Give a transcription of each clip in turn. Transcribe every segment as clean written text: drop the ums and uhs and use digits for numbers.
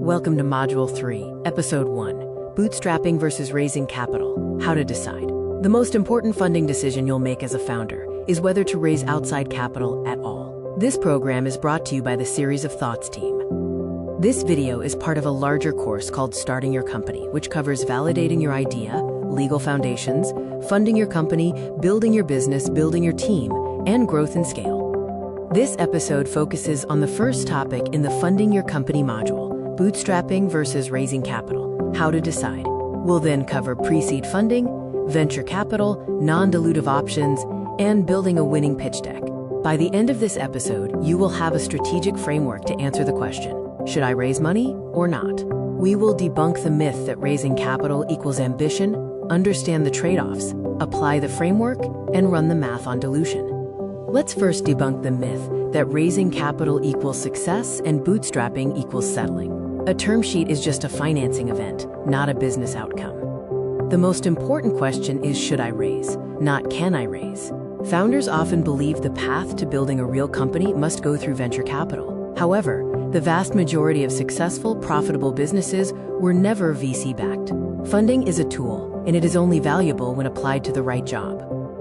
Welcome to Module 3, Episode 1, Bootstrapping versus Raising Capital, How to Decide. The most important funding decision you'll make as a founder is whether to raise outside capital at all. This program is brought to you by the Series of Thoughts team. This video is part of a larger course called Starting Your Company, which covers validating your idea, legal foundations, funding your company, building your business, building your team, and growth and scale. This episode focuses on the first topic in the Funding Your Company module, Bootstrapping versus Raising Capital, How to Decide. We'll then cover pre-seed funding, venture capital, non-dilutive options, and building a winning pitch deck. By the end of this episode, you will have a strategic framework to answer the question, should I raise money or not? We will debunk the myth that raising capital equals ambition, understand the trade-offs, apply the framework, and run the math on dilution. Let's first debunk the myth that raising capital equals success and bootstrapping equals settling. A term sheet is just a financing event, not a business outcome. The most important question is should I raise, not can I raise. Founders often believe the path to building a real company must go through venture capital. However, the vast majority of successful, profitable businesses were never VC-backed. Funding is a tool, and it is only valuable when applied to the right job.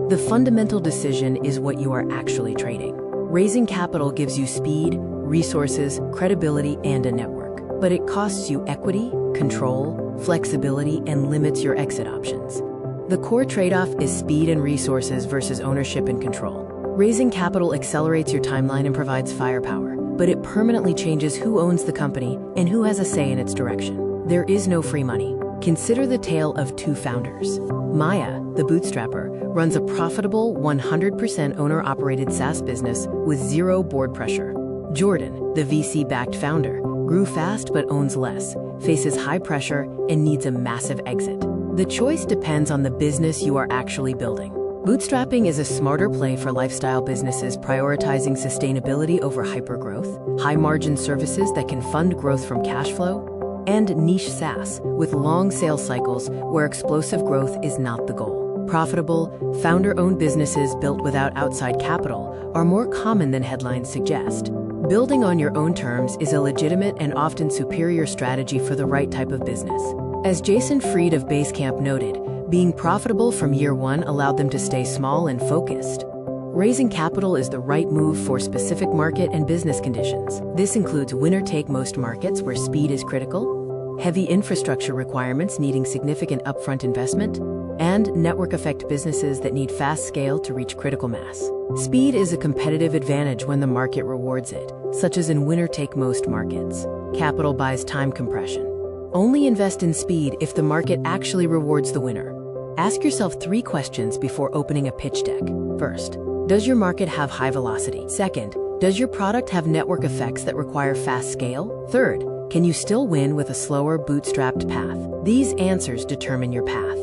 The fundamental decision is what you are actually trading. Raising capital gives you speed, resources, credibility, and a network. But it costs you equity, control, flexibility, and limits your exit options. The core trade-off is speed and resources versus ownership and control. Raising capital accelerates your timeline and provides firepower, but it permanently changes who owns the company and who has a say in its direction. There is no free money. Consider the tale of two founders. Maya, the bootstrapper, runs a profitable 100% owner-operated SaaS business with zero board pressure. Jordan, the VC-backed founder, grew fast but owns less, faces high pressure, and needs a massive exit. The choice depends on the business you are actually building. Bootstrapping is a smarter play for lifestyle businesses prioritizing sustainability over hypergrowth, high-margin services that can fund growth from cash flow, and niche SaaS with long sales cycles where explosive growth is not the goal. Profitable, founder-owned businesses built without outside capital are more common than headlines suggest. Building on your own terms is a legitimate and often superior strategy for the right type of business. As Jason Fried of Basecamp noted, being profitable from year one allowed them to stay small and focused. Raising capital is the right move for specific market and business conditions. This includes winner-take-most markets where speed is critical, heavy infrastructure requirements needing significant upfront investment, and network effect businesses that need fast scale to reach critical mass. Speed is a competitive advantage when the market rewards it, such as in winner-take-most markets. Capital buys time compression. Only invest in speed if the market actually rewards the winner. Ask yourself 3 questions before opening a pitch deck. First, does your market have high velocity? Second, does your product have network effects that require fast scale? Third, can you still win with a slower, bootstrapped path? These answers determine your path.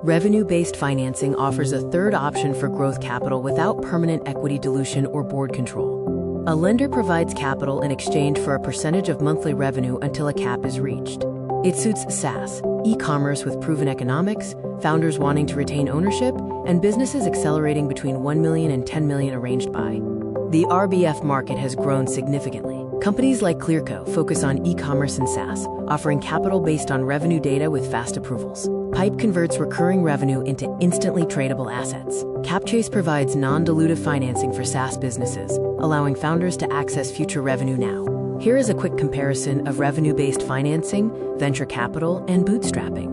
Revenue-based financing offers a third option for growth capital without permanent equity dilution or board control. A lender provides capital in exchange for a percentage of monthly revenue until a cap is reached. It suits SaaS, e-commerce with proven economics, founders wanting to retain ownership, and businesses accelerating between 1 million and 10 million arranged by. The RBF market has grown significantly. Companies like Clearco focus on e-commerce and SaaS, offering capital based on revenue data with fast approvals. Pipe converts recurring revenue into instantly tradable assets. CapChase provides non-dilutive financing for SaaS businesses, allowing founders to access future revenue now. Here is a quick comparison of revenue-based financing, venture capital, and bootstrapping.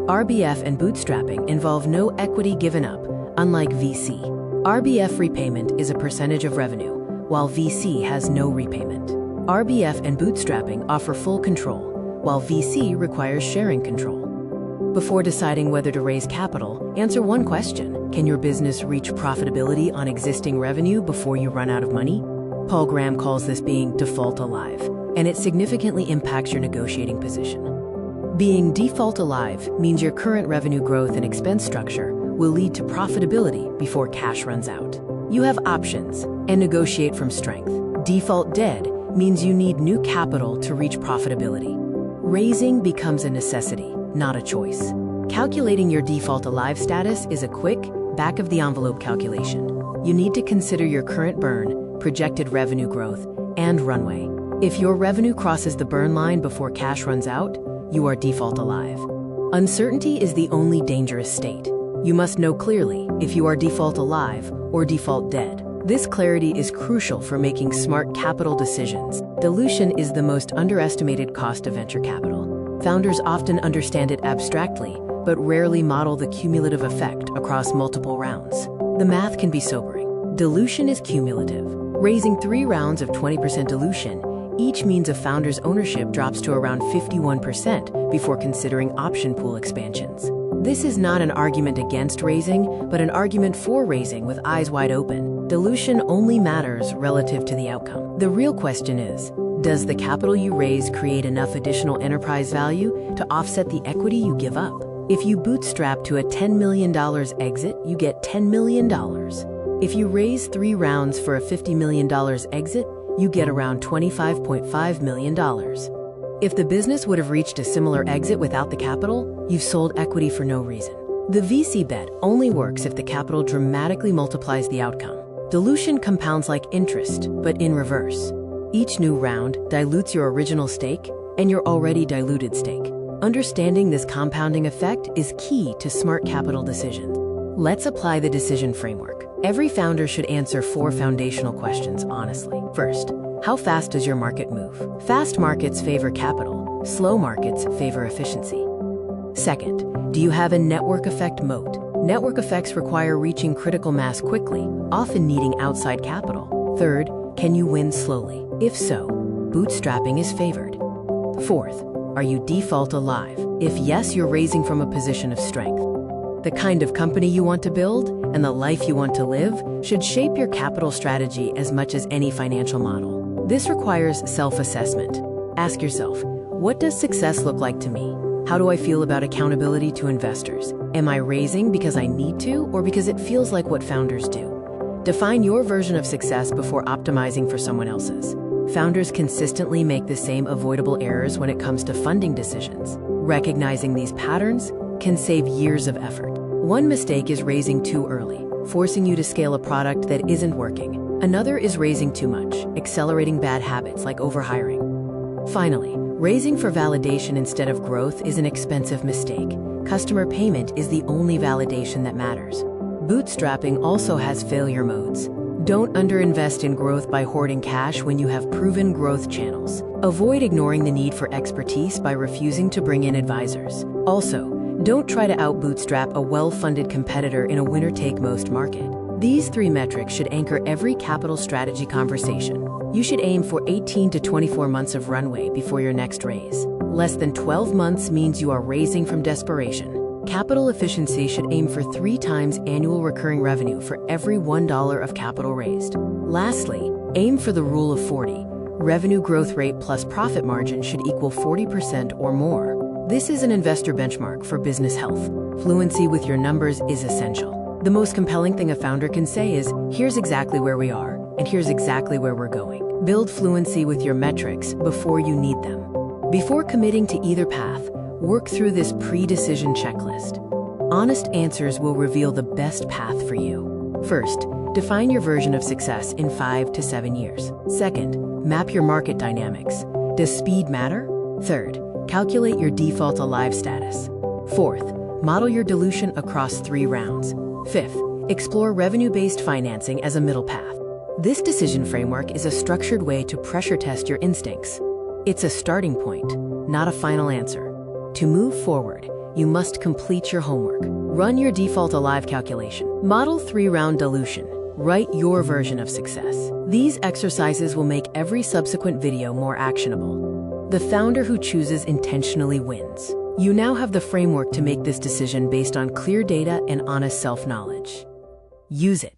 RBF and bootstrapping involve no equity given up, unlike VC. RBF repayment is a percentage of revenue, while VC has no repayment. RBF and bootstrapping offer full control, while VC requires sharing control. Before deciding whether to raise capital, answer one question. Can your business reach profitability on existing revenue before you run out of money? Paul Graham calls this being default alive, and it significantly impacts your negotiating position. Being default alive means your current revenue growth and expense structure will lead to profitability before cash runs out. You have options and negotiate from strength. Default dead means you need new capital to reach profitability. Raising becomes a necessity, not a choice. Calculating your default alive status is a quick, back-of-the-envelope calculation. You need to consider your current burn, projected revenue growth, and runway. If your revenue crosses the burn line before cash runs out, you are default alive. Uncertainty is the only dangerous state. You must know clearly if you are default alive or default dead. This clarity is crucial for making smart capital decisions. Dilution is the most underestimated cost of venture capital. Founders often understand it abstractly, but rarely model the cumulative effect across multiple rounds. The math can be sobering. Dilution is cumulative. Raising 3 rounds of 20% dilution each means a founder's ownership drops to around 51% before considering option pool expansions. This is not an argument against raising, but an argument for raising with eyes wide open. Dilution only matters relative to the outcome. The real question is, does the capital you raise create enough additional enterprise value to offset the equity you give up? If you bootstrap to a $10 million exit, you get $10 million. If you raise 3 rounds for a $50 million exit, you get around $25.5 million. If the business would have reached a similar exit without the capital, you've sold equity for no reason. The VC bet only works if the capital dramatically multiplies the outcome. Dilution compounds like interest, but in reverse. Each new round dilutes your original stake and your already diluted stake. Understanding this compounding effect is key to smart capital decisions. Let's apply the decision framework. Every founder should answer 4 foundational questions honestly. First, how fast does your market move? Fast markets favor capital, slow markets favor efficiency. Second, do you have a network effect moat? Network effects require reaching critical mass quickly, often needing outside capital. Third, can you win slowly? If so, bootstrapping is favored. Fourth, are you default alive? If yes, you're raising from a position of strength. The kind of company you want to build and the life you want to live should shape your capital strategy as much as any financial model. This requires self-assessment. Ask yourself, what does success look like to me? How do I feel about accountability to investors? Am I raising because I need to or because it feels like what founders do? Define your version of success before optimizing for someone else's. Founders consistently make the same avoidable errors when it comes to funding decisions. Recognizing these patterns can save years of effort. One mistake is raising too early, forcing you to scale a product that isn't working. Another is raising too much, accelerating bad habits like overhiring. Finally, raising for validation instead of growth is an expensive mistake. Customer payment is the only validation that matters. Bootstrapping also has failure modes. Don't underinvest in growth by hoarding cash when you have proven growth channels. Avoid ignoring the need for expertise by refusing to bring in advisors. Also, don't try to out-bootstrap a well-funded competitor in a winner-take-most market. These 3 metrics should anchor every capital strategy conversation. You should aim for 18 to 24 months of runway before your next raise. Less than 12 months means you are raising from desperation. Capital efficiency should aim for 3 times annual recurring revenue for every $1 of capital raised. Lastly, aim for the rule of 40. Revenue growth rate plus profit margin should equal 40% or more. This is an investor benchmark for business health. Fluency with your numbers is essential. The most compelling thing a founder can say is, here's exactly where we are, and here's exactly where we're going. Build fluency with your metrics before you need them. Before committing to either path, work through this pre-decision checklist. Honest answers will reveal the best path for you. First, define your version of success in 5 to 7 years. Second, map your market dynamics. Does speed matter? Third, calculate your default alive status. Fourth, model your dilution across 3 rounds. Fifth, explore revenue-based financing as a middle path. This decision framework is a structured way to pressure test your instincts. It's a starting point, not a final answer. To move forward, you must complete your homework. Run your default alive calculation. Model 3-round dilution. Write your version of success. These exercises will make every subsequent video more actionable. The founder who chooses intentionally wins. You now have the framework to make this decision based on clear data and honest self-knowledge. Use it.